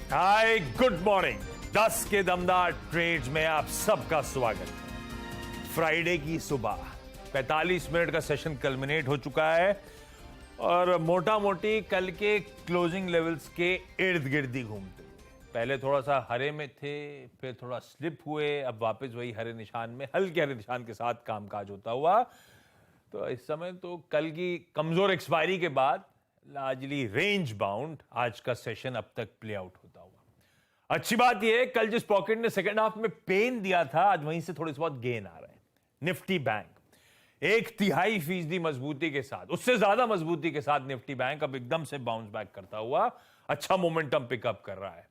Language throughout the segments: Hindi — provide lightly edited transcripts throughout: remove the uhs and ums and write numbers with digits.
Hi good morning. 10 के दमदार ट्रेड्स में आप सबका स्वागत। फ्राइडे की सुबह 45 मिनट का सेशन कल्मिनेट हो चुका है और मोटा मोटी कल के क्लोजिंग लेवल्स के इर्द गिर्द ही घूमते हुए पहले थोड़ा सा हरे में थे, फिर थोड़ा स्लिप हुए, अब वापस वही हरे निशान में, हल्के हरे निशान के साथ कामकाज होता हुआ। तो इस समय तो कल की कमजोर एक्सपायरी के बाद लार्जली रेंज बाउंड आज का सेशन अब तक प्ले आउट होता हुआ। अच्छी बात यह है, कल जिस पॉकेट ने सेकंड हाफ में पेन दिया था, आज वहीं से थोड़ी सी बहुत गेन आ रहे हैं। निफ्टी बैंक 1/3% मजबूती के साथ, उससे ज्यादा मजबूती के साथ निफ्टी बैंक अब एकदम से बाउंस बैक करता हुआ अच्छा मोमेंटम पिकअप कर रहा है।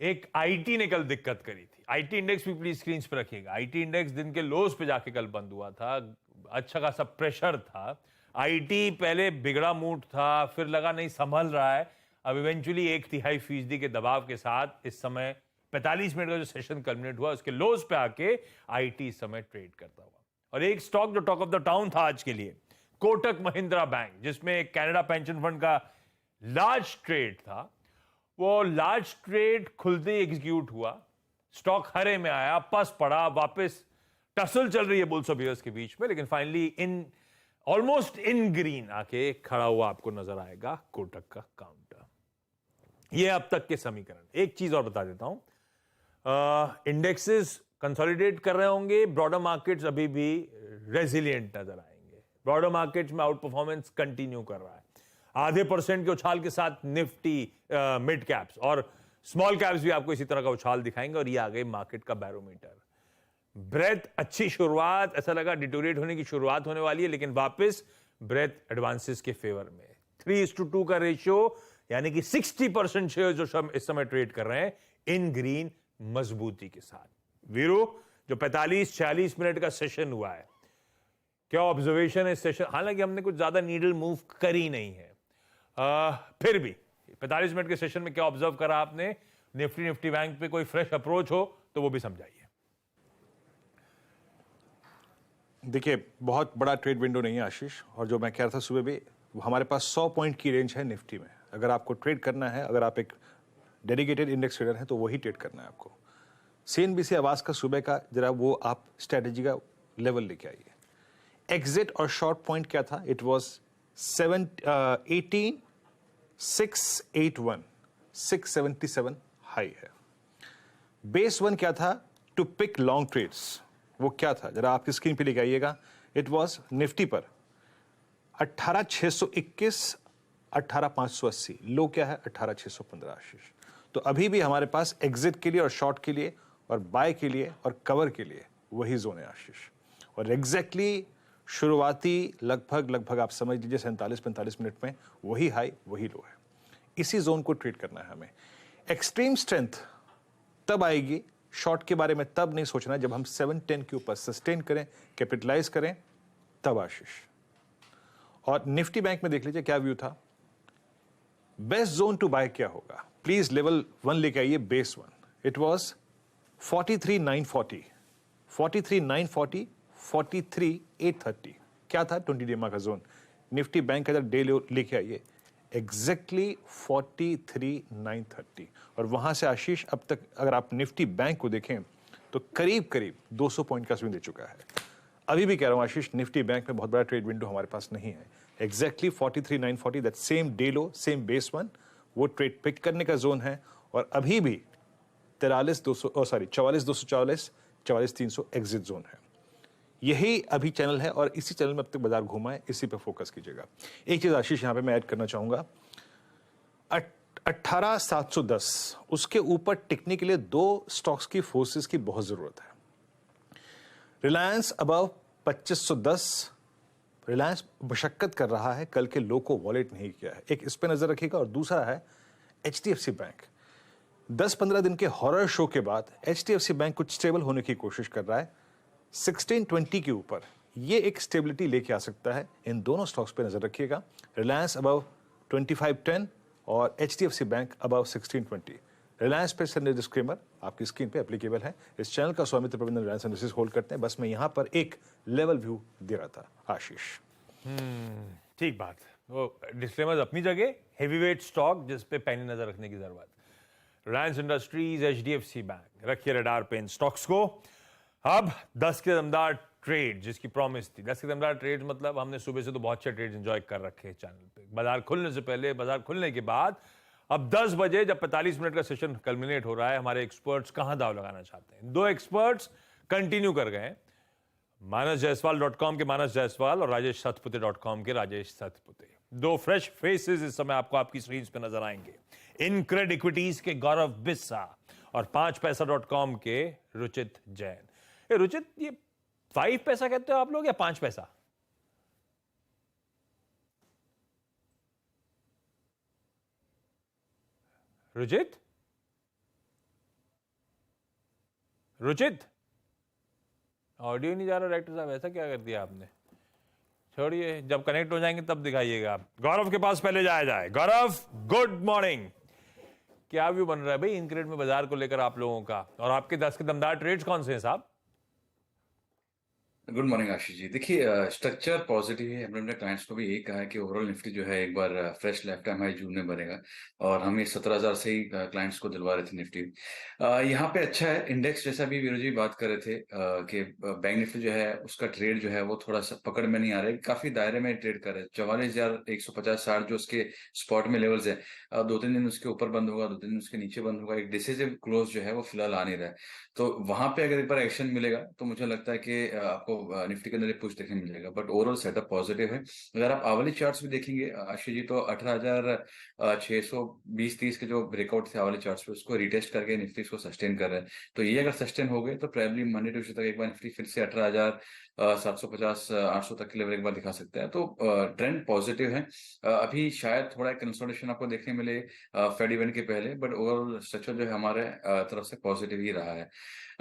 एक आईटी ने कल दिक्कत करी थी। आईटी इंडेक्स भी प्लीज स्क्रीन पर रखिएगा। आईटी इंडेक्स दिन के लोज पे जाके कल बंद हुआ था, अच्छा खासा प्रेशर था। आईटी पहले बिगड़ा मूड था, फिर लगा नहीं संभल रहा है, अब इवेंचुअली 1/3% के दबाव के साथ इस समय 45 मिनट का जो सेशन कल्मिनेट हुआ उसके लोज पे आके आईटी इस समय ट्रेड करता हुआ। और एक स्टॉक जो टॉक ऑफ द टाउन था आज के लिए, कोटक महिंद्रा बैंक, जिसमें कनाडा पेंशन फंड का लार्ज ट्रेड था, वो लार्ज ट्रेड खुलते ही एग्जीक्यूट हुआ। स्टॉक हरे में आया, पस पड़ा, वापस टसल चल रही है बुल्स और बियर्स के बीच में, लेकिन finally in almost in green आके खड़ा हुआ आपको नजर आएगा कोटक का काउंटर। ये अब तक के समीकरण। एक चीज और बता देता हूं, इंडेक्सेस कंसोलिडेट कर रहे होंगे, ब्रॉडर मार्केट्स अभी भी रेजिलिएंट नजर आएंगे। ब्रॉडर मार्केट्स में आउट परफॉर्मेंस कंटिन्यू कर रहा है। आधे % के उछाल के साथ निफ्टी, मिड कैप्स और स्मॉल कैप्स भी आपको इसी तरह का उछाल दिखाएंगे। और ये आ गई मार्केट का बैरोमीटर। ब्रेथ अच्छी शुरुआत, ऐसा लगा डिटोरेट होने की शुरुआत होने वाली है, लेकिन वापस ब्रेथ एडवांसेस के फेवर में। 3:2 का रेशियो, यानी कि 60% शेयर जो इस समय ट्रेड कर रहे हैं इन ग्रीन मजबूती के साथ। वीरू, जो 45-46 मिनट का सेशन हुआ है, क्या ऑब्जर्वेशन है इस सेशन? हालांकि हमने कुछ ज्यादा नीडल मूव करी नहीं है, फिर भी 45 मिनट के सेशन में क्या ऑब्जर्व करा आपने? निफ्टी बैंक पे कोई फ्रेश अप्रोच हो तो वो भी समझाइए। देखिए, बहुत बड़ा ट्रेड विंडो नहीं है आशीष, और जो मैं कह रहा था सुबह भी, हमारे पास 100 पॉइंट की रेंज है निफ्टी में। अगर आपको ट्रेड करना है, अगर आप एक डेडिकेटेड इंडेक्स ट्रेडर हैं, तो वही ट्रेड करना है आपको। सीएनबीसी आवाज का सुबह का जरा वो आप स्ट्रेटेजी का लेवल लेके आइए। एग्जिट और शॉर्ट पॉइंट क्या था? इट वॉज 18,681, 677 हाई है। बेस वन क्या था टू पिक लॉन्ग ट्रेड्स? वो क्या था जरा आपकी स्क्रीन पे लेके आइएगा। इट वॉज निफ्टी पर 18,621, 18,580। लो क्या है? 18,615 आशीष। तो अभी भी हमारे पास एग्जिट के लिए और शॉर्ट के लिए और बाय के लिए और कवर के लिए वही जोन है आशीष। और एग्जैक्टली शुरुआती लगभग आप समझ लीजिए 47-45 मिनट में वही हाई वही लो है। इसी जोन को ट्रेड करना है हमें। एक्सट्रीम स्ट्रेंथ तब आएगी, शॉर्ट के बारे में तब नहीं सोचना जब हम 710 के ऊपर सस्टेन करें, कैपिटलाइज करें, तब आशीष। और निफ्टी बैंक में देख लीजिए क्या व्यू था। बेस्ट जोन टू बाय क्या होगा? प्लीज लेवल 1 लेके आइए, बेस 1। It was 43,940, 43,940, 43,830। क्या था? 20 डेमा का जोन। निफ्टी बैंक का डे लेके आइए, एग्जैक्टली 43,930। और वहां से आशीष अब तक अगर आप निफ्टी बैंक को देखें तो करीब 200 पॉइंट का स्विंग दे चुका है। अभी भी कह रहा हूं आशीष, निफ्टी बैंक में बहुत बड़ा ट्रेड विंडो हमारे पास नहीं है। Exactly 43,940, that same day low, same base one, वो ट्रेड पिक करने का जोन है। और अभी भी 44,240, 44,300 एग्जिट जोन है। यही अभी चैनल है और इसी चैनल में अब तक बाजार घूमा है, इसी पे फोकस कीजिएगा। एक चीज आशीष यहां पे मैं ऐड करना चाहूंगा, 18,710 उसके ऊपर टिकने के लिए दो स्टॉक्स की फोर्सेस की बहुत जरूरत है। रिलायंस अबव 2510, रिलायंस मशक्कत कर रहा है, कल के लो को वॉलेट नहीं किया है, एक इस पे नजर रखिएगा। और दूसरा है एचडीएफसी बैंक। 10-15 दिन के हॉरर शो के बाद एचडीएफसी बैंक कुछ स्टेबल होने की कोशिश कर रहा है 1620 के ऊपर। ये एक स्टेबिलिटी लेके आ सकता है। इन दोनों स्टॉक्स पे नजर रखिएगा, रिलायंस अबव 2510 और एचडीएफसी बैंक अबव 1620। रिलायंस पे सर डिस्क्लेमर आपकी स्क्रीन पे एप्लीकेबल है। इस चैनल का स्वामित्व प्रबंधन रिलायंस इंडस्ट्रीज होल्ड करते हैं। बस मैं यहां पर एक लेवल व्यू दे रहा था आशीष। ठीक बात। वो डिस्क्लेमर्स अपनी जगह, हेवीवेट स्टॉक जिस पे पैनी नजर रखने की जरूरत। रिलायंस इंडस्ट्रीज, एचडीएफसी बैंक, रखिए रडार पे इन स्टॉक्स को। अब 10 के दमदार ट्रेड जिसकी प्रॉमिस थी, 10 के दमदार ट्रेड मतलब हमने सुबह से तो बहुत अच्छे ट्रेड एंजॉय कर रखे हैं चैनल पे, बाजार खुलने से पहले, बाजार खुलने के बाद। अब 10 बजे जब 45 मिनट का सेशन कल्मिनेट हो रहा है, हमारे एक्सपर्ट्स कहां दाव लगाना चाहते हैं? दो एक्सपर्ट्स कंटिन्यू कर गए, मानसजायसवाल.com के मानस जायसवाल और राजेश सतपुते.com के राजेश सतपुते। दो फ्रेश फेसेस इस समय आपको आपकी स्क्रीन पे नजर आएंगे। इनक्रेड इक्विटीज के गौरव बिस्सा और 5पैसा.com के रुचित जैन। ये रुचित, ये 5 पैसा कहते हो आप लोग या 5 पैसा? रुचित, रुचित, ऑडियो नहीं जा रहा डायरेक्टर साहब, ऐसा क्या कर दिया आपने? छोड़िए, जब कनेक्ट हो जाएंगे तब दिखाइएगा। गौरव के पास पहले जाया जाए। गौरव, गुड मॉर्निंग। क्या व्यू बन रहा है भाई इनक्रेड में बाजार को लेकर आप लोगों का, और आपके 10 के दमदार ट्रेड्स कौन से हैं साहब? Good morning Ashish ji. देखिए, स्ट्रक्चर पॉजिटिव है। हमने अपने क्लाइंट्स को भी यही कहा है कि ओवरऑल निफ्टी जो है एक बार फ्रेश लाइफ टाइम हाई जून में बनेगा, और हम ये 17,000 से ही क्लाइंट्स को दिलवा रहे थे निफ्टी। यहाँ पे अच्छा है इंडेक्स, जैसा भी वीरू जी बात कर रहे थे कि बैंक निफ्टी जो है उसका ट्रेड जो है वो थोड़ा सा पकड़ में नहीं आ रहा है, काफी दायरे में ट्रेड कर रहे हैं। 44,150-60 जो उसके स्पॉट में लेवल्स है, 2-3 दिन उसके ऊपर बंद होगा, 2-3 दिन उसके नीचे बंद होगा। एक डिसिसिव क्लोज जो है वो फिलहाल आ नहीं रहा है, तो वहां पे अगर एक बार एक्शन मिलेगा तो मुझे लगता है कि आपको निफ्टी के अंदर पुश देखने मिलेगा। बट ओवरऑल सेटअप पॉजिटिव है। अगर आप आवली चार्ट्स भी देखेंगे आशीष जी, तो 18,620-30 के जो ब्रेकआउट थे आवली चार्ट्स पे, उसको रिटेस्ट करके निफ्टी को सस्टेन कर रहे हैं। तो ये अगर सस्टेन हो गए तो प्रोबेबली मंडे ट्यूसडे तक एक बार निफ्टी फिर से 18,750-800 तक के लेवल एक बार दिखा सकता है। तो ट्रेंड पॉजिटिव है। अभी शायद थोड़ा कंसोलिडेशन आपको देखने मिले फेड इवेंट के पहले, बट ओवरऑल स्ट्रक्चर जो है हमारे तरफ से पॉजिटिव ही रहा है।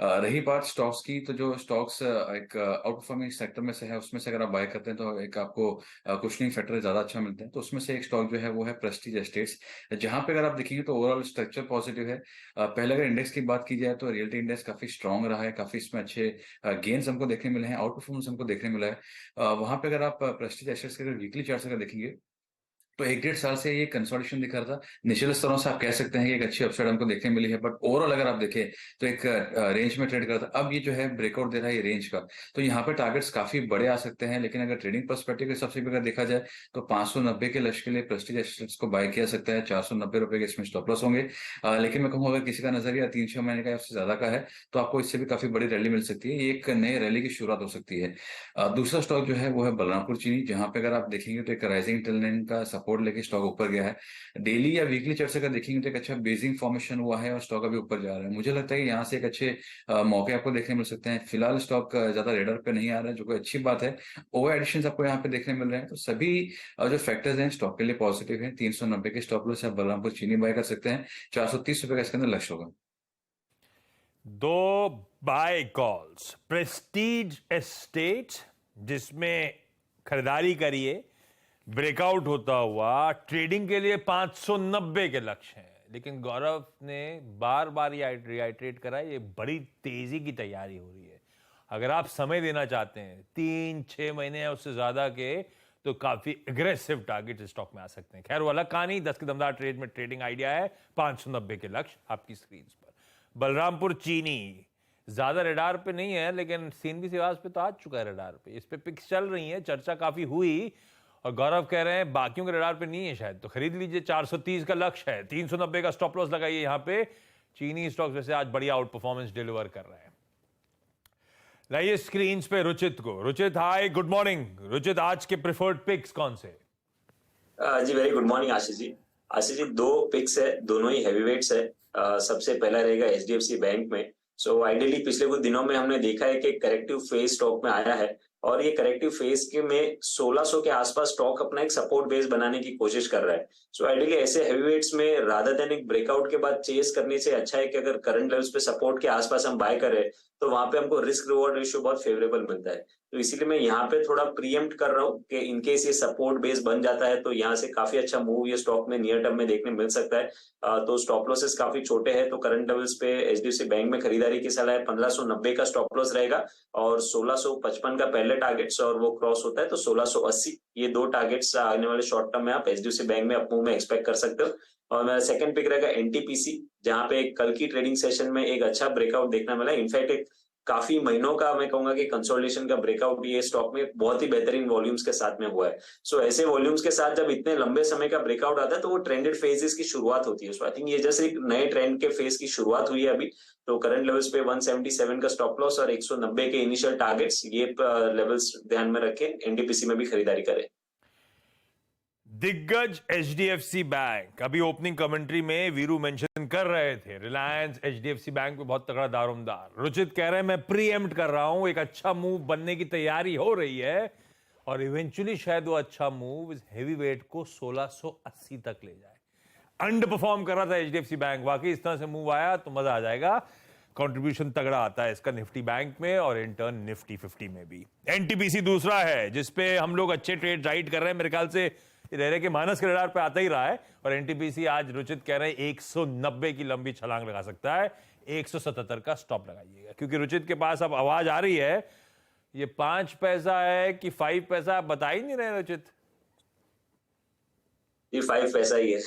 रही बात स्टॉक्स की, तो जो स्टॉक्स एक आउट परफॉर्मिंग सेक्टर में से है, उसमें से अगर आप बाय करते हैं तो एक आपको कुशनिंग फैक्टर ज्यादा अच्छा मिलता है। तो उसमें से एक स्टॉक जो है वो है प्रेस्टीज एस्टेट्स, जहां पे अगर आप देखेंगे तो ओवरऑल स्ट्रक्चर पॉजिटिव है। पहले अगर इंडेक्स की बात की जाए तो रियल्टी इंडेक्स काफी स्ट्रांग रहा है, काफी इसमें अच्छे गेन्स हमको देखने मिले हैं, आउट परफॉर्मेंस हमको देखने मिला है। वहां पे अगर आप प्रेस्टीज एस्टेट्स के वीकली चार्ट अगर देखेंगे तो 1-1.5 साल से ये कंसोलिडेशन दिखा रहा था। निचले स्तरों से आप कह सकते हैं कि एक अच्छी अपसाइड हमको देखने मिली है, बट ओवरऑल अगर आप देखें तो एक रेंज में ट्रेड कर रहा था। अब ये जो है ब्रेकआउट दे रहा है ये रेंज का, तो यहाँ पे टारगेट्स काफी बड़े आ सकते हैं। लेकिन अगर ट्रेडिंग पर्सपेक्टिव के हिसाब से अगर देखा जाए तो 590 के लक्ष्य के लिए प्रेस्टीज एस्टेट्स को बाय किया सकता है। 490 रुपए के इसमें स्टॉप लॉस होंगे। लेकिन मैं कहूँगा अगर किसी का नजरिया 3-6 महीने का उससे ज्यादा का है तो आपको इससे भी काफी बड़ी रैली मिल सकती है। ये एक नए रैली की शुरुआत हो सकती है। दूसरा स्टॉक जो है वो है बलरामपुर चीनी, जहां पे अगर आप देखेंगे तो एक राइजिंग ट्रेंड लाइन का सपोर्ट लेके स्टॉक ऊपर गया है। डेली या वीकली चार्ट से अगर देखेंगे तो एक अच्छा बेसिंग फॉर्मेशन हुआ है और स्टॉक अभी ऊपर जा रहा है। मुझे लगता है कि यहाँ से एक अच्छे मौके आपको देखने मिल सकते हैं। फिलहाल स्टॉक ज्यादा रेडर पे नहीं आ रहा है, जो कोई अच्छी बात है। ओवर एडिशन आपको यहाँ पे देखने मिल रहे हैं, तो सभी जो फैक्टर्स हैं स्टॉक के लिए पॉजिटिव है। 390 के स्टॉप लॉस आप बलरामपुर चीनी बाय कर सकते हैं। 430 रुपए का इसके अंदर लक्ष्य होगा। दो बाय कॉल्स, प्रेस्टीज एस्टेट जिसमें खरीदारी करिए, ब्रेकआउट होता हुआ ट्रेडिंग के लिए 590 के लक्ष्य हैं। लेकिन गौरव ने बार बार ये रिआइट्रेट करा, ये बड़ी तेजी की तैयारी हो रही है। अगर आप समय देना चाहते हैं 3-6 महीने या उससे ज्यादा के, तो काफी एग्रेसिव टारगेट स्टॉक में आ सकते हैं। खैर वो अलग कहानी। 10 के दमदार ट्रेड में ट्रेडिंग आइडिया है, 590 के लक्ष्य आपकी स्क्रीन पर। बलरामपुर चीनी ज्यादा रडार पे नहीं है, लेकिन सीनबी सिवास पे तो आ चुका है रडार पे। इस पे पिक्स चल रही है, चर्चा काफी हुई, और गौरव कह रहे हैं बाकियों के रडार पे नहीं है शायद, तो खरीद लीजिए। 430 का लक्ष्य है, 390 का स्टॉप लॉस लगाइए। यहां पे चीनी स्टॉक्स वैसे आज बढ़िया आउट परफॉर्मेंस डिलीवर कर रहे हैं। लाइए स्क्रीन पे रुचित को। रुचित, हाय, गुड मॉर्निंग। रुचित, आज के प्रिफर्ड पिक्स कौन से? जी very good morning Ashish ji. Ashish ji, 2 pics है, दोनों ही हैवीवेट्स है। सबसे पहला रहेगा एचडीएफसी बैंक में। सो आइडियली पिछले कुछ दिनों में हमने देखा है कि करेक्टिव फेज स्टॉक में आया है, और ये करेक्टिव फेज के में 1600 के आसपास स्टॉक अपना एक सपोर्ट बेस बनाने की कोशिश कर रहा है। सो आइडियली ऐसे हैवीवेट्स में रादर देन एक ब्रेकआउट के बाद चेस करने से अच्छा है कि अगर करंट लेवल्स पे सपोर्ट के आसपास हम बाय करें तो वहां पे हमको रिस्क रिवॉर्ड रेशियो बहुत फेवरेबल मिलता है। तो इसीलिए मैं यहाँ पे थोड़ा प्रीएम्प्ट कर रहा हूँ कि इनकेस ये सपोर्ट बेस बन जाता है तो यहाँ से काफी अच्छा मूव ये स्टॉक में नियर टर्म में देखने मिल सकता है। तो स्टॉप लॉसेस काफी छोटे हैं, तो करंट लेवल्स पे एचडीएफसी बैंक में खरीदारी की सलाह है। 1590 का स्टॉप लॉस रहेगा और 1655 का पहले पहले टारगेट्स और वो क्रॉस होता है तो 1680 ये दो टारगेट्स आने वाले शॉर्ट टर्म में आप एचडीएफसी बैंक में अप मूव में एक्सपेक्ट कर सकते हो। और मेरा सेकंड पिक रहेगा एनटीपीसी, जहां पे कल की ट्रेडिंग सेशन में एक अच्छा ब्रेकआउट देखने मिला। इनफैक्ट एक काफी महीनों का मैं कहूंगा कि कंसोलिडेशन का ब्रेकआउट ये स्टॉक में बहुत ही बेहतरीन वॉल्यूम्स के साथ में हुआ है। सो ऐसे वॉल्यूम्स के साथ जब इतने लंबे समय का ब्रेकआउट आता है तो वो ट्रेंडेड फेजेस की शुरुआत होती है। सो आई थिंक ये जैसे एक नए ट्रेंड के फेज की शुरुआत हुई है अभी। तो करंट लेवल्स पे 177 का स्टॉप लॉस और 190 के इनिशियल टारगेट्स, ये लेवल्स ध्यान में रखें, एनटीपीसी में भी खरीदारी करें। दिग्गज एचडीएफसी बैंक, अभी ओपनिंग कमेंट्री में वीरू मेंशन कर रहे थे रिलायंस एचडीएफसी बैंक पे बहुत तगड़ा दारोमदार। रुचित कह रहे हैं मैं प्रीएम्प्ट कर रहा हूं, एक अच्छा मूव बनने की तैयारी हो रही है और इवेंचुअली शायद वो अच्छा मूव इस हेवी वेट को 1680 तक ले जाए। अंडर परफॉर्म कर रहा था एचडीएफसी बैंक, वाकई इस तरह से मूव आया तो मजा आ जाएगा। कंट्रीब्यूशन तगड़ा आता है इसका निफ्टी बैंक में और इन टर्न निफ्टी 50 में भी। एनटीपीसी दूसरा है जिसपे हम लोग अच्छे ट्रेड राइट कर रहे हैं, मेरे ख्याल से रह के माइनस के रडार पे आता ही रहा है। और एनटीपीसी आज रुचित कह रहे हैं 190 की लंबी छलांग लगा सकता है। 177 का स्टॉप लगाइएगा, क्योंकि रुचित के पास अब आवाज आ रही है ये 5 पैसा है कि 5 पैसा, आप बता ही नहीं रहे रुचित। ये 5 पैसा ही है।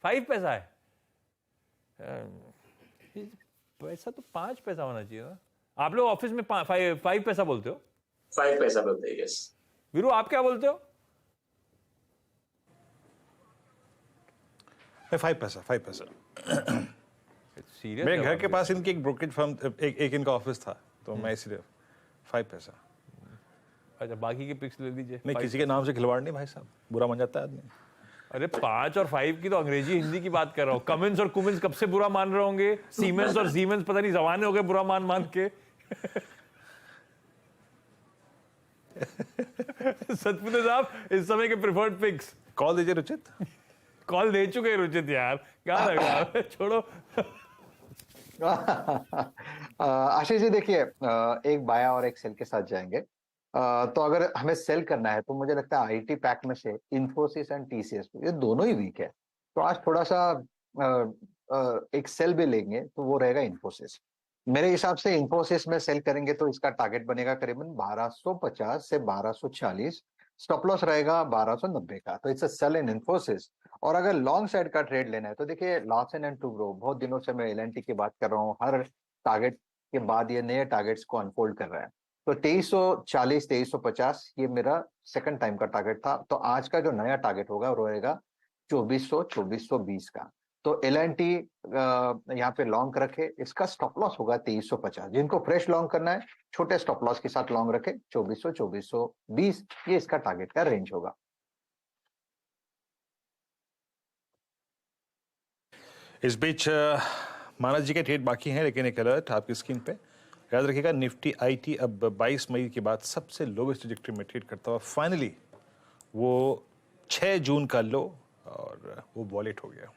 5 पैसा है? पैसा तो 5 पैसा होना चाहिए ना। आप लोग ऑफिस में 5 पैसा बोलते हो? 5 पैसा बोलते हैं, यस। वीरू आप क्या बोलते हो? 5 पैसा, 5 पैसा। सीरियस? मेरे घर के पास इनकी एक ब्रोकरेज फर्म, एक इनका ऑफिस था, तो मैं इसलिए 5 पैसा। अच्छा, बाकी के पिक्स ले लीजिए। नहीं, किसी के नाम से खिलवाड़ नहीं भाई साहब, बुरा मान जाता है आदमी। अरे 5 और 5 की तो अंग्रेजी हिंदी की बात कर रहा हूँ। कमिंस और कुमिंस कब से बुरा मान रहे होंगे, सीमेंस और सीमेंस पता नहीं जमाने हो गए बुरा मान मान के। सतपुते साहब इस समय के प्रिफर्ड पिक्स। कॉल दीजिए रुचित। कॉल दे चुके हैं रुचित यार, क्या लगा छोड़ो। आशीष जी देखिए, एक बाया और एक सेल के साथ जाएंगे। तो अगर हमें सेल करना है तो मुझे लगता है आईटी पैक में से इंफोसिस एंड टीसीएस ये दोनों ही वीक है, तो आज थोड़ा सा एक सेल भी लेंगे तो वो रहेगा इंफोसिस। मेरे हिसाब से इंफोसिस में सेल करेंगे तो इसका टारगेट बनेगा करीबन 1250 से 1240, स्टॉप लॉस रहेगा 1290 का, तो इट्स अ सेल इन इंफोसिस। और अगर लॉन्ग साइड का ट्रेड लेना है तो देखिए लार्सन एंड टुब्रो, बहुत दिनों से मैं एलएनटी की बात कर रहा हूँ, हर टारगेट के बाद ये नए टारगेट्स को अनफोल्ड कर रहा है। तो 2340 2350 ये मेरा सेकंड टाइम का टारगेट था, तो आज का जो नया टारगेट होगा वो रहेगा 2400 2420 का। तो एलएनटी यहाँ पे लॉन्ग रखे, इसका स्टॉप लॉस होगा 2350। जिनको फ्रेश लॉन्ग करना है छोटे स्टॉप लॉस के साथ लॉन्ग रखे 2400 2420, ये इसका टारगेट का रेंज होगा। इस बीच मानस जी के ट्रेड बाकी हैं, लेकिन एक अलर्ट आपकी स्क्रीन पे याद रखिएगा, निफ्टी आईटी अब 22 मई के बाद सबसे लोवेस्ट ट्रैजेक्टरी में ट्रेड करता हुआ फाइनली वो 6 जून का लो और वो वॉलेट हो गया,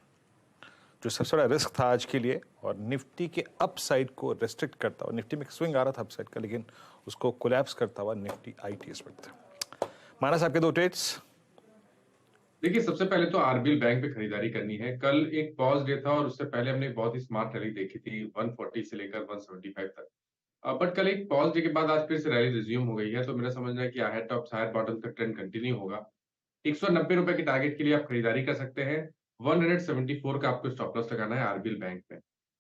जो सबसे बड़ा रिस्क था आज के लिए और निफ्टी के अपसाइड को रेस्ट्रिक्ट करता हुआ। निफ्टी में स्विंग आ रहा था अपसाइड का, लेकिन उसको कोलैप्स करता हुआ निफ्टी आईटी इस वक्त। मानस आपके दो ट्रेड्स। देखिए, सबसे पहले तो आरबीएल बैंक पे खरीदारी करनी है। कल एक पॉज डे था और उससे पहले हमने एक बहुत ही स्मार्ट रैली देखी थी 140 से लेकर 175 तक। बट कल एक पॉज डे के बाद आज फिर से रैली रिज्यूम हो गई है, तो मेरा समझना है कि हायर टॉप्स हायर बॉटम का ट्रेंड कंटिन्यू होगा। 190 रुपए के टारगेट के लिए आप खरीदारी कर सकते हैं। 174 का आपको स्टॉप लॉस लगाना है आरबीएल बैंक में।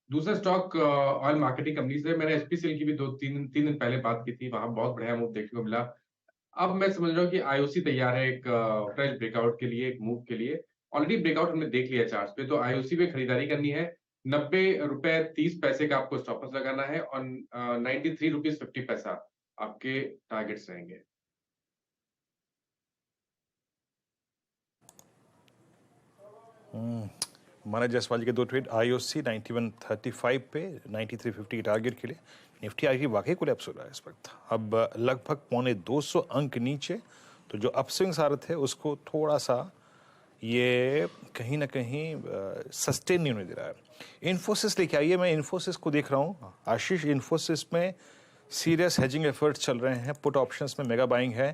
दूसरा स्टॉक ऑयल मार्केटिंग कंपनी से मैंने एचपीसीएल की भी 2-3 दिन पहले बात की थी, वहां बहुत बढ़िया मूव देखने को मिला। अब मैं समझ रहा हूँ कि आईओसी तैयार है एक फ्रेश ब्रेकआउट के लिए, एक मूव के लिए। ऑलरेडी ब्रेकआउट हमने देख लिया चार्ट्स पे, तो आईओसी पे खरीदारी करनी है। 90 रुपए 30 पैसे का आपको स्टॉप लॉस लगाना है और 93 रुपीज 50 पैसा आपके टारगेट्स रहेंगे। मानस जायसवाल जी के दो ट्रेड, आईओसी 9135 पे 9350 के टारगेट के लिए। निफ्टी आईटी वाकई कोलैप्स हो रहा है इस वक्त, अब लगभग 250 अंक नीचे, तो जो अपस्विंग्स आ रहे थे उसको थोड़ा सा ये कहीं ना कहीं सस्टेन नहीं होने दे रहा है। इन्फोसिस लेके आइए, मैं इन्फोसिस को देख रहा हूँ आशीष। इन्फोसिस में सीरियस हेजिंग एफर्ट्स चल रहे हैं, पुट ऑप्शंस में मेगा बाइंग है।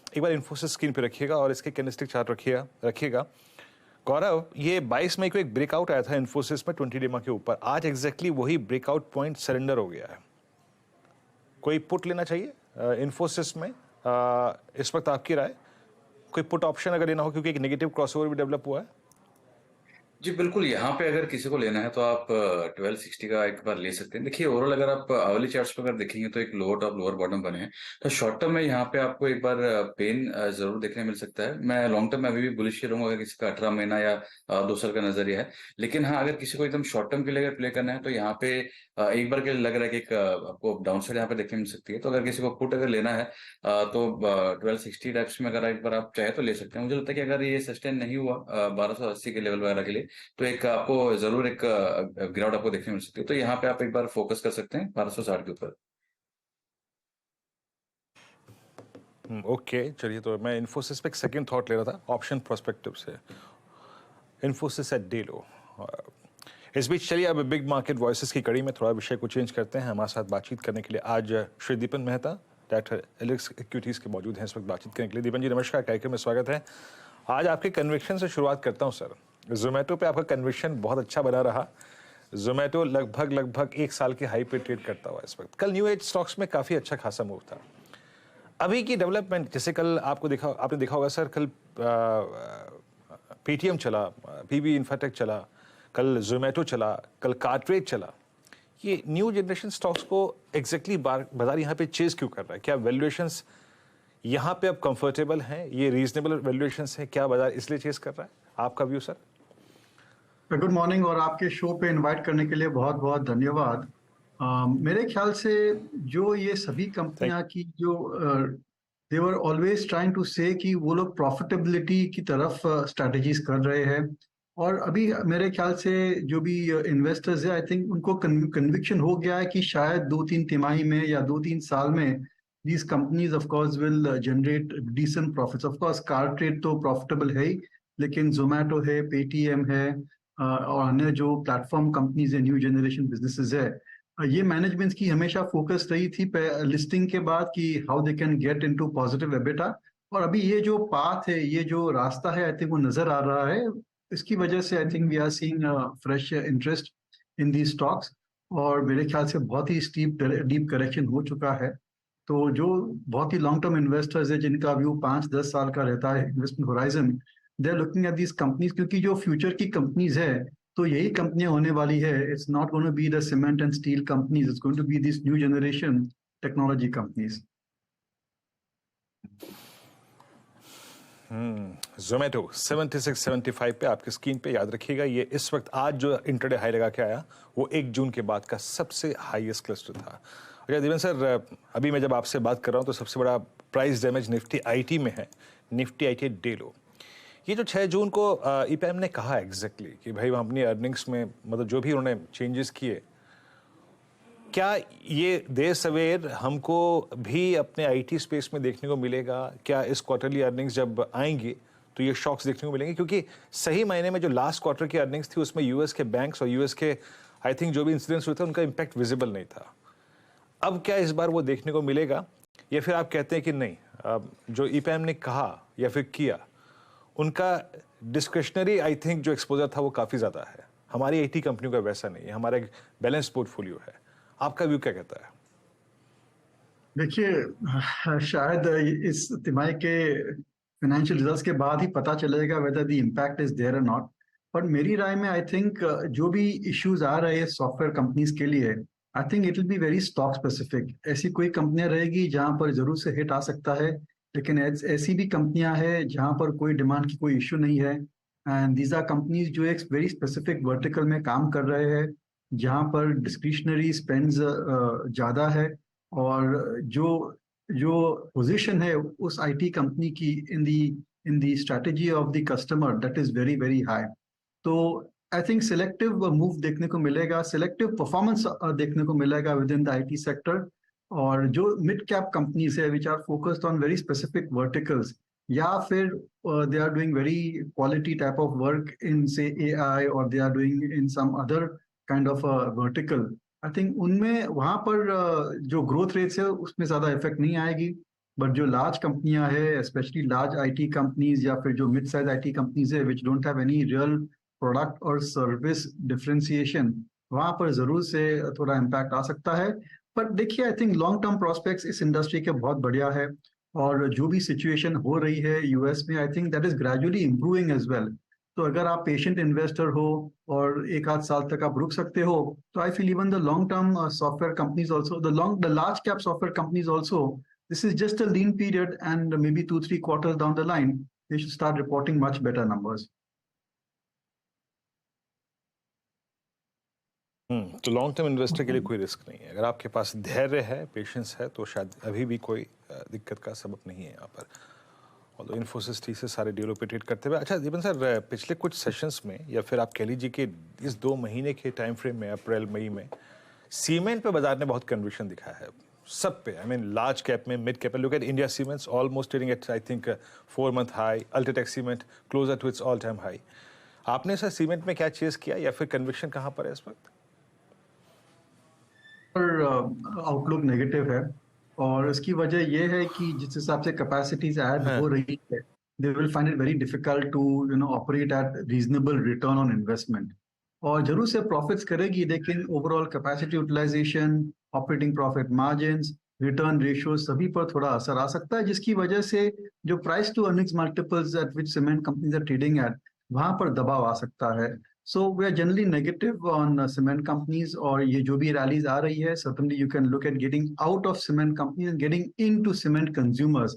एक बार इन्फोसिस स्क्रीन पे रखिएगा और इसके कैंडलस्टिक चार्ट रखिएगा। गौरव, ये 22 मई को एक ब्रेकआउट आया था इन्फोसिस में 20 डेमा के ऊपर, आज एग्जैक्टली वही ब्रेकआउट पॉइंट सरेंडर हो गया है। कोई पुट लेना चाहिए इन्फोसिस में? इस वक्त आपकी राय, कोई पुट ऑप्शन अगर लेना हो, क्योंकि एक नेगेटिव क्रॉसओवर भी डेवलप हुआ है। जी बिल्कुल, यहाँ पे अगर किसी को लेना है तो आप 1260 का एक बार ले सकते हैं। देखिए ओवरऑल अगर आप आवली चार्ट्स पर अगर देखेंगे तो एक लोअर टॉप लोअर बॉटम बने हैं, तो शॉर्ट टर्म में यहाँ पे आपको एक बार पेन जरूर देखने मिल सकता है। मैं लॉन्ग टर्म में अभी भी बुलिश ही रहूंगा अगर किसी का 18 महीना या 2 साल का नजरिया है। लेकिन हाँ, अगर किसी को एकदम शॉर्ट टर्म के लिए अगर प्ले करना है तो यहाँ पे एक बार के लिए लग रहा है कि एक आपको डाउन साइड यहाँ पे देखने मिल सकती है। तो अगर किसी को पुट अगर लेना है तो 1260 टाइप्स में अगर एक बार आप चाहे तो ले सकते हैं। मुझे लगता है कि अगर ये सस्टेन नहीं हुआ 1280 के लेवल वगैरह के लिए, तो एक आपको जरूर एक गिरावट आपको देखने मिल सकती है। तो यहाँ पे आप एक बार फोकस कर सकते हैं 1260 के ऊपर। ओके, चलिए, तो मैं इन्फोसिस पे एक सेकंड थॉट ले रहा था ऑप्शन प्रोस्पेक्टिव से। Infosys eight day low. इस बीच चलिए अब बिग मार्केट वॉइसेस की कड़ी में थोड़ा विषय को चेंज करते हैं। हमारे साथ बातचीत करने के लिए आज श्री दीपन मेहता, डायरेक्टर एलिक्स इक्विटीज के मौजूद हैं इस वक्त बातचीत करने के लिए। दीपन जी नमस्कार, कार्यक्रम में स्वागत है। आज आपके कन्विक्शन से शुरुआत करता हूँ सर। जोमेटो पे आपका कन्विक्शन बहुत अच्छा बना रहा। जोमेटो लगभग 1 साल के हाई पे ट्रेड करता हुआ इस वक्त। कल न्यू एज स्टॉक्स में काफ़ी अच्छा खासा मूव था। अभी की डेवलपमेंट, जैसे कल आपने देखा होगा सर, कल पेटीएम चला, पीबी इंफ्राटेक चला, कल जोमेटो चला, कल कार्टरेज चला। ये न्यू जनरेशन स्टॉक्स को एग्जैक्टली बाजार यहाँ पे चेज क्यों कर रहा है? क्या वैल्यूएशंस यहाँ पे अब कंफर्टेबल हैं? ये रीजनेबल वैल्यूएशंस हैं? क्या बाजार इसलिए चेज कर रहा है? आपका व्यू सर? गुड मॉर्निंग, और आपके शो पे इनवाइट करने के लिए बहुत बहुत धन्यवाद। मेरे ख्याल से जो ये सभी कंपनियां की जो दे वर ऑलवेज ट्राइंग टू से कि वो लोग प्रॉफिटेबिलिटी की तरफ स्ट्रैटेजीज कर रहे हैं, और अभी मेरे ख्याल से जो भी इन्वेस्टर्स है, आई थिंक उनको कन्विक्शन हो गया है कि शायद 2-3 तिमाही में या 2-3 साल में these companies of course will generate decent profits. Of course cartridge तो प्रॉफिटेबल है ही, लेकिन जोमेटो है, पेटीएम है, और अन्य जो प्लेटफॉर्म कंपनीज है, न्यू जनरेशन बिजनेसेस है, ये मैनेजमेंट की हमेशा फोकस रही थी लिस्टिंग के बाद कि how they can get into positive EBITDA. और अभी ये जो पाथ है, ये जो रास्ता है, आई थिंक वो नजर आ रहा है। इसकी वजह से I think we are seeing fresh interest in the stocks, और मेरे ख्याल से बहुत ही डीप करेक्शन हो चुका है। तो जो बहुत ही लॉन्ग टर्म इन्वेस्टर्स है, जिनका व्यू 5-10 साल का रहता है investment horizon, they are looking at these companies, क्योंकि जो फ्यूचर की कंपनीज है तो यही कंपनियां होने वाली है। It's not going to be the cement and steel companies, it's going to be this new generation technology companies. Zomato 76-75 पे आपकी स्क्रीन पे याद रखिएगा, ये इस वक्त आज जो इंटरडे हाई लगा के आया वो 1 जून के बाद का सबसे हाईएस्ट क्लस्टर था। अच्छा दीवन सर, अभी मैं जब आपसे बात कर रहा हूँ तो सबसे बड़ा प्राइस डैमेज निफ्टी आईटी में है, निफ्टी आईटी डे लो। ये जो 6 जून को ईपीएम ने कहा एग्जैक्टली कि भाई हम अपनी अर्निंग्स में, मतलब जो भी उन्होंने चेंजेस किए, क्या ये देर सवेर हमको भी अपने आईटी स्पेस में देखने को मिलेगा? क्या इस क्वार्टरली अर्निंग्स जब आएंगी तो ये शॉक्स देखने को मिलेंगे? क्योंकि सही मायने में जो लास्ट क्वार्टर की अर्निंग्स थी उसमें यूएस के बैंक्स और यूएस के आई थिंक जो भी इंसिडेंट्स हुए थे उनका इम्पैक्ट विजिबल नहीं था। अब क्या इस बार वो देखने को मिलेगा, या फिर आप कहते हैं कि नहीं, जो ईपीएम ने कहा या फिर किया, उनका डिस्क्रिशनरी आई थिंक जो एक्सपोजर था वो काफ़ी ज़्यादा है? हमारी आईटी कंपनियों का वैसा नहीं है, हमारा एक बैलेंस पोर्टफोलियो है। आपका व्यू क्या कहता है? देखिए, शायद इस तिमाही के फाइनेंशियल रिजल्ट्स के बाद ही पता चलेगा whether the impact is there or not. पर मेरी राय में आई थिंक जो भी इश्यूज आ रहे हैं सॉफ्टवेयर कंपनीज के लिए, आई think it will be very stock specific. ऐसी कोई कंपनियां रहेगी जहां पर जरूर से हिट आ सकता है, लेकिन ऐसी भी कंपनियां हैं जहां पर कोई डिमांड की कोई इश्यू नहीं है। एंड दीज आर कंपनीज जो एक वेरी स्पेसिफिक वर्टिकल में काम कर रहे हैं, जहां पर डिस्क्रिशनरी स्पेंड्स ज़्यादा है, और जो पोजीशन है उस आईटी कंपनी की in the strategy of the customer, that is very very high. तो आई थिंक सिलेक्टिव मूव देखने को मिलेगा, सिलेक्टिव परफॉर्मेंस देखने को मिलेगा within the IT sector. और जो मिड कैप कंपनीज है which are focused on very specific verticals, या फिर they are doing very quality type of work in say AI, और they are doing in some other kind of vertical, I think उनमें वहां पर जो ग्रोथ रेट्स है उसमें ज्यादा इफेक्ट नहीं आएगी। बट जो लार्ज कंपनियां है, स्पेशली लार्ज आईटी कंपनीज या फिर जो मिड साइज आईटी कंपनीज है which don't have any real product और सर्विस डिफरेंशिएशन, वहां पर जरूर से थोड़ा इम्पैक्ट आ सकता है। पर देखिए I think long term prospects इस इंडस्ट्री के बहुत बढ़िया है, और जो भी सिचुएशन हो रही है यूएस में, I think that is gradually improving as well. तो अगर आप पेशेंट इन्वेस्टर हो और एक आध साल तक आप रुक सकते हो, तो I feel even the long term software companies also, the large cap software companies also, this is just a lean period, and maybe 2-3 quarters down the line they should start reporting much better numbers. तो लॉन्ग टर्म इन्वेस्टर के लिए कोई रिस्क नहीं है। अगर आपके पास धैर्य है, पेशेंस है, तो शायद अभी भी कोई दिक्कत का सबब नहीं है यहाँ पर। और इन्फोसिस टी से सारे डील ऑपरेट करते हुए। अच्छा दीपन सर, पिछले कुछ सेशंस में या फिर आप कह लीजिए कि इस 2 महीने के टाइम फ्रेम में, अप्रैल मई में, सीमेंट पे बाजार ने बहुत कन्विक्शन दिखाया है सब पे। आई मीन लार्ज कैप में, मिड कैप में। Look at India Cements almost trading at I think 4 month high, UltraTech cement closer to its all time high. आपने सर सीमेंट में क्या चेज किया या फिर कन्विक्शन कहाँ पर है इस वक्त? पर आउटलुक नेगेटिव है, और इसकी वजह यह है कि जिस हिसाब से कैपेसिटीज ऐड हो रही है, they will find it very difficult to operate at reasonable return on investment. और जरूर से प्रॉफिट्स करेगी, लेकिन overall capacity utilisation, operating profit margins, return ratio सभी पर थोड़ा असर आ सकता है, जिसकी वजह से जो price to earnings multiples at which cement companies are trading at, वहां पर दबाव आ सकता है। So we are generally negative on cement companies, और ये जो भी रैलीज आ रही है, certainly you can look at getting out of cement companies and getting into cement consumers.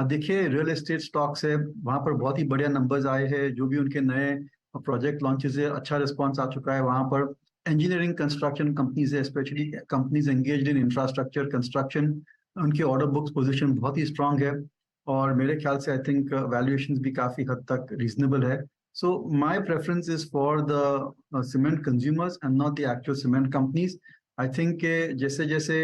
देखिए रियल एस्टेट स्टॉक्स है, वहां पर बहुत ही बढ़िया नंबर्स आए हैं, जो भी उनके नए प्रोजेक्ट लॉन्चेस है, अच्छा रिस्पॉन्स आ चुका है। वहां पर इंजीनियरिंग कंस्ट्रक्शन कंपनीज है, specially companies engaged in infrastructure construction, उनके ऑर्डर बुक्स पोजीशन बहुत ही स्ट्रांग है, और मेरे ख्याल से आई थिंक वैल्यूएशंस भी काफी हद तक रीजनेबल है। So my preference is for the cement consumers and not the actual cement companies. I think जैसे जैसे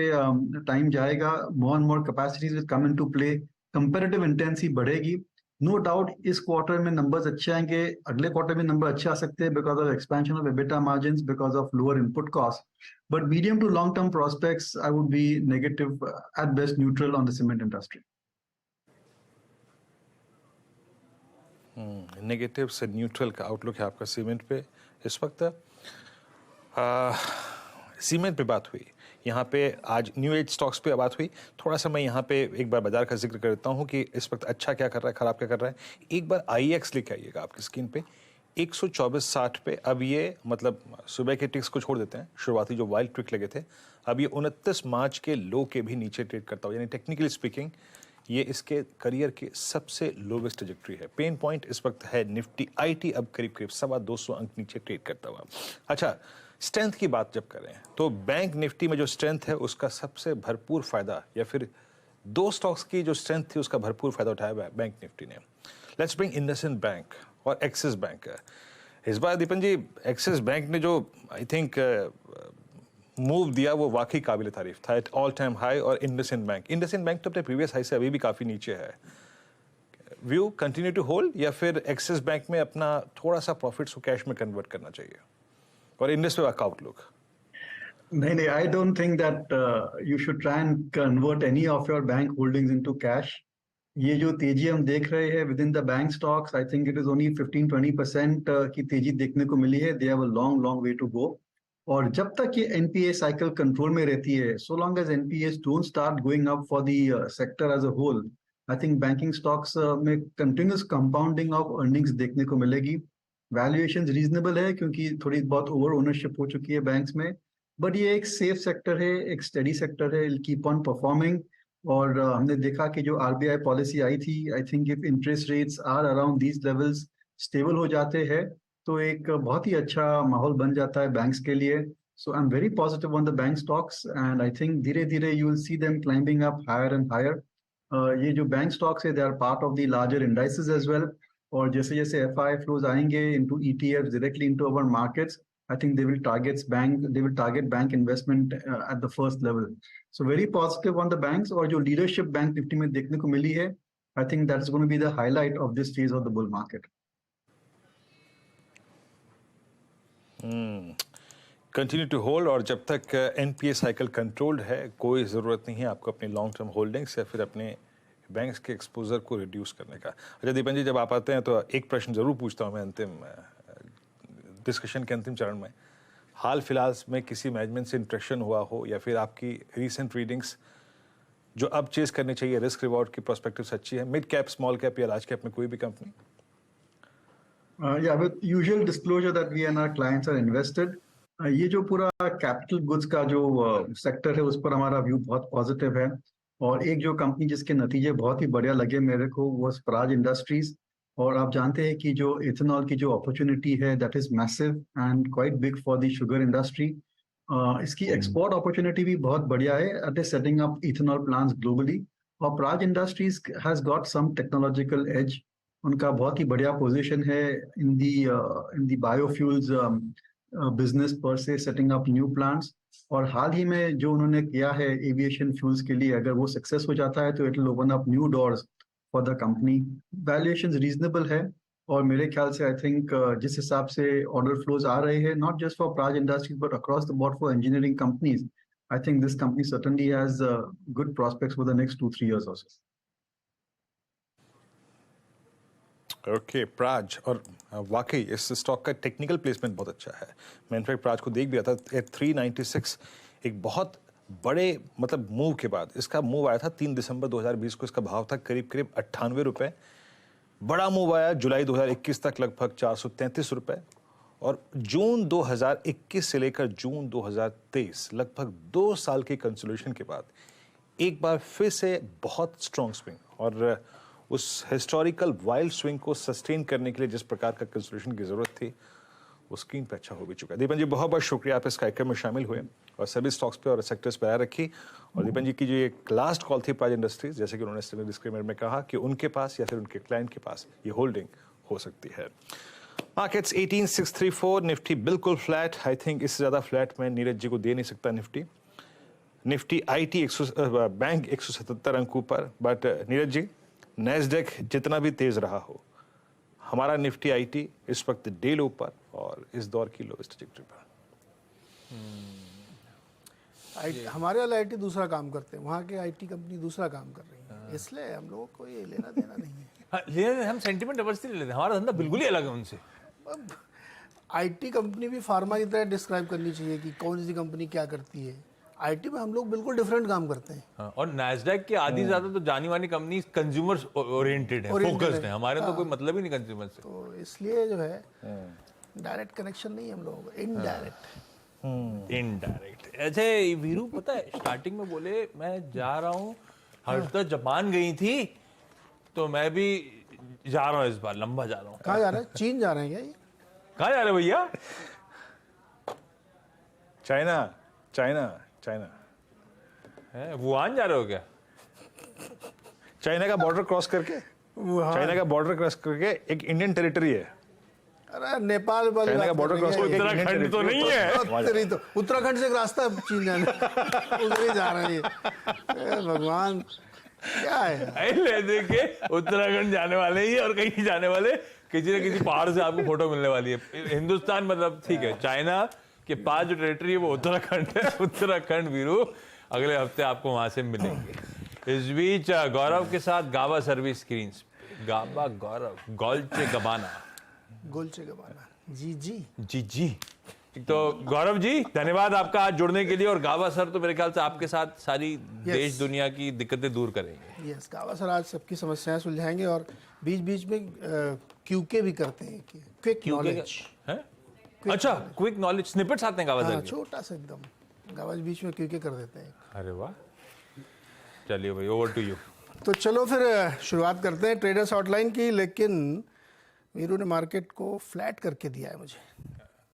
टाइम जाएगा, more and more capacities will come into play, comparative intensity बढ़ेगी। नो डाउट इस क्वार्टर में नंबर्स अच्छे आएंगे, अगले क्वार्टर में नंबर अच्छे आ सकते हैं because of expansion of EBITDA margins, because of lower input cost. But medium to long term prospects I would be negative, at best neutral on the cement industry. Negative से न्यूट्रल का आउटलुक है आपका सीमेंट पे इस वक्त। सीमेंट पे बात हुई, यहाँ पे आज न्यू एज स्टॉक्स पे बात हुई। थोड़ा सा मैं यहाँ पे एक बार बाजार का जिक्र करता हूँ कि इस वक्त अच्छा क्या कर रहा है, खराब क्या कर रहा है। एक बार IEX लेके आइएगा आपकी स्क्रीन पे, 124.60 पे। अब ये मतलब सुबह के टिक्स को छोड़ देते हैं, शुरुआती जो वाइल्ड ट्रिक लगे थे, अब ये 29 मार्च के लो के भी नीचे ट्रेड करता हो, यानी टेक्निकली स्पीकिंग ये इसके करियर के सबसे लोवेस्ट ट्रजेक्टरी है। पेन पॉइंट इस वक्त है निफ्टी IT, अब करीब करीब 225 अंक नीचे ट्रेड करता हुआ। अच्छा, स्ट्रेंथ की बात जब करें तो बैंक निफ्टी में जो स्ट्रेंथ है उसका सबसे भरपूर फायदा, या फिर 2 स्टॉक्स की जो स्ट्रेंथ थी उसका भरपूर फायदा उठाया बैंक निफ्टी ने। लेट्स ब्रिंग इंडसइंड बैंक और एक्सिस बैंक। इस बार दीपन जी एक्सिस बैंक ने जो आई थिंक मूव दिया वो वाकई काबिल तारीफ था, एट ऑल टाइम हाई। और इंडसइंड बैंक तो अपने प्रीवियस हाई से अभी भी काफी नीचे है। व्यू कंटिन्यू टू होल्ड या फिर एक्सिस बैंक में अपना थोड़ा सा प्रॉफिट्स को कैश में कन्वर्ट करना चाहिए? और इंडस पे का आउटलुक? नहीं, I don't think that you should try and convert any of your bank holdings into cash. ये जो तेजी हम देख रहे हैं within the bank stocks, I think it is only 15-20% की तेजी देखने को मिली है। They have a long long way to go. और जब तक ये एनपीए साइकिल कंट्रोल में रहती है, so long as NPAs don't start going up for the sector as a whole, I think banking stocks में कंटिन्यूस कंपाउंडिंग ऑफ अर्निंग्स देखने को मिलेगी। वैल्यूएशंस रीजनेबल है क्योंकि थोड़ी बहुत ओवर ओनरशिप हो चुकी है बैंक्स में, बट ये एक सेफ सेक्टर है, एक स्टडी सेक्टर है, कीप ऑन परफॉर्मिंग। और हमने देखा कि जो आरबीआई पॉलिसी आई थी, I think if interest rates are around these levels stable हो जाते हैं तो एक बहुत ही अच्छा माहौल बन जाता है बैंक्स के लिए। So I am very positive on the bank stocks, and I think धीरे धीरे you will see them climbing up higher and higher. ये जो बैंक स्टॉक्स है, they are part of the larger indices as well. और जैसे जैसे एफआई फ्लोज आएंगे into ETF directly into our markets, I think they will target bank investment at the first level. So very positive on the banks. और जो leadership बैंक निफ्टी में देखने को मिली है, I think that's going to be the highlight of this phase of the bull market. Continue to hold. और जब तक एनपीए साइकिल कंट्रोल्ड है, कोई ज़रूरत नहीं है आपको अपने लॉन्ग टर्म होल्डिंग्स या फिर अपने बैंक्स के एक्सपोजर को रिड्यूस करने का। अच्छा दीपन जी, जब आप आते हैं तो एक प्रश्न जरूर पूछता हूँ मैं अंतिम डिस्कशन के अंतिम चरण में। हाल फिलहाल में किसी मैनेजमेंट से इंटरेक्शन हुआ हो या फिर आपकी रीसेंट रीडिंग्स जो अब चेज करनी चाहिए, रिस्क रिवॉर्ड की प्रोस्पेक्टिव अच्छी है, मिड कैप, स्मॉल कैप या लार्ज कैप में कोई भी company? Yeah, with usual disclosure that we and our clients are invested, ये जो पूरा कैपिटल गुड्स का जो सेक्टर है उस पर हमारा व्यू बहुत पॉजिटिव है। और एक जो कंपनी जिसके नतीजे बहुत ही बढ़िया लगे मेरे को वो स्वराज इंडस्ट्रीज। और आप जानते हैं कि जो इथेनॉल की जो अपॉर्चुनिटी है that is massive and quite big for the sugar industry. इसकी एक्सपोर्ट अपॉर्चुनिटी भी बहुत बढ़िया है at a setting up ethanol plants globally. और Praj industries has got some technological edge, उनका बहुत ही बढ़िया पोजीशन है इन दी बायोफ्यूल्स बिजनेस पर से, सेटिंग अप न्यू प्लांट्स। और हाल ही में जो उन्होंने किया है एविएशन फ्यूल्स के लिए, अगर वो सक्सेस हो जाता है तो it will open up new doors for the company. Valuations reasonable है और मेरे ख्याल से आई थिंक जिस हिसाब से ऑर्डर फ्लोज आ रहे हैं not just for Praj industries but across the board for engineering companies, I think this company certainly has good prospects for the next 2-3 years or so. Okay Praj, और वाकई इस स्टॉक का टेक्निकल प्लेसमेंट बहुत अच्छा है। मैं इनफैक्ट प्राज को देख भी रहा था, 396 एक बहुत बड़े मतलब मूव के बाद इसका मूव आया था 3 दिसंबर 2020 को, इसका भाव था करीब 98 रुपए। बड़ा मूव आया जुलाई 2021 तक लगभग 433 रुपए, और जून 2021 से लेकर जून 2023 लगभग 2 साल के कंसोलिडेशन के बाद एक बार फिर से बहुत स्ट्रॉन्ग स्विंग, और उस हिस्टोरिकल वाइल्ड स्विंग को सस्टेन करने के लिए जिस प्रकार का कंसोलिडेशन की जरूरत थी वो स्क्रीन पे अच्छा हो भी चुका है। दीपन जी बहुत बहुत शुक्रिया, आप इस कार्यक्रम में शामिल हुए और सभी स्टॉक्स पे और सेक्टर्स पे आया रखी। और दीपन जी की जो एक लास्ट कॉल थी प्राज इंडस्ट्रीज, जैसे कि उन्होंने डिस्क्लेमर में कहा कि उनके पास या फिर उनके क्लाइंट के पास ये होल्डिंग हो सकती है। मार्केट्स 18,634, निफ्टी बिल्कुल फ्लैट। आई थिंक इससे ज्यादा फ्लैट मैं नीरज जी को दे नहीं सकता। निफ्टी IT बैंक 177 अंकों पर, बट नीरज जी नैस्डैक जितना भी तेज रहा हो, हमारा निफ्टी IT इस वक्त डे लो पर और इस दौर की लोएस्ट ट्रैजेक्टरी पर। हमारे वाले IT दूसरा काम करते हैं, वहाँ के IT कंपनी दूसरा काम कर रही है, इसलिए हम लोगों को ये लेना देना नहीं है। लेकिन हम सेंटिमेंट डाइवर्सिटी ले लेते हैं, हमारा धंधा बिल्कुल ही अलग है उनसे। अब IT कंपनी भी फार्मा की तरह डिस्क्राइब करनी चाहिए कि कौन सी कंपनी क्या करती है। IT में हम लोग बिल्कुल डिफरेंट काम करते हैं। हाँ, और नैस्डैक की आधी ज्यादा तो जानी मानी कंपनी कंज्यूमर ओरिएंटेड है, फोकस्ड है। हमारे तो कोई मतलब ही नहीं कंज्यूमर से, तो इसलिए जो है डायरेक्ट कनेक्शन नहीं है हम लोगों का, इनडायरेक्ट। ऐसे वीरू पता है स्टार्टिंग में बोले मैं जा रहा हूँ, हर्षदा जापान गई थी तो मैं भी जा रहा हूँ, इस बार लंबा जा रहा हूँ। कहाँ जा रहे हैं? चीन जा रहे हैं क्या ये? कहाँ जा रहे भैया? चाइना है, वुहान जा रहे हो क्या? चाइना का बॉर्डर क्रॉस करके, चाइना का बॉर्डर क्रॉस करके एक इंडियन टेरिटरी है। अरे नेपाल वाली चाइना का बात बॉर्डर कर क्रॉस रहे हैं। उत्तराखंड तो नहीं है? तेरी तो उत्तराखंड से एक रास्ता है चीन जाने, उधर ही जा रहे हैं। भगवान क्या है, ले देखिए उत्तराखंड जाने वाले ही और कहीं जाने वाले, किसी न किसी पहाड़ से आपको फोटो मिलने वाली है। हिंदुस्तान मतलब ठीक है, चाइना के पास जो टेरिटरी है वो उत्तराखंड है। उत्तराखंड वीरू अगले हफ्ते आपको वहां से मिलेंगे। इस बीच गौरव के साथ गाबा सर्विस स्क्रीन्स, गाबा गौरव, गोल्चे गबाना जी। तो गौरव जी धन्यवाद आपका आज जुड़ने के लिए, और गाबा सर तो मेरे ख्याल से आपके साथ सारी देश दुनिया की दिक्कतें दूर करेंगे। यस, गाबा सर आज सबकी समस्याएं सुलझाएंगे और बीच बीच में क्यूके भी करते हैं, क्विक नॉलेज है। अच्छा, क्विक नॉलेज स्निपेट्स आते हैं गाबा सर के? छोटा सा एकदम, गाबा बीच में क्यूके कर देते हैं। अरे वाह, चलिए भाई ओवर टू यू। तो चलो फिर शुरुआत करते हैं ट्रेडर्स हॉटलाइन की, लेकिन वीरू ने मार्केट को फ्लैट करके दिया है मुझे।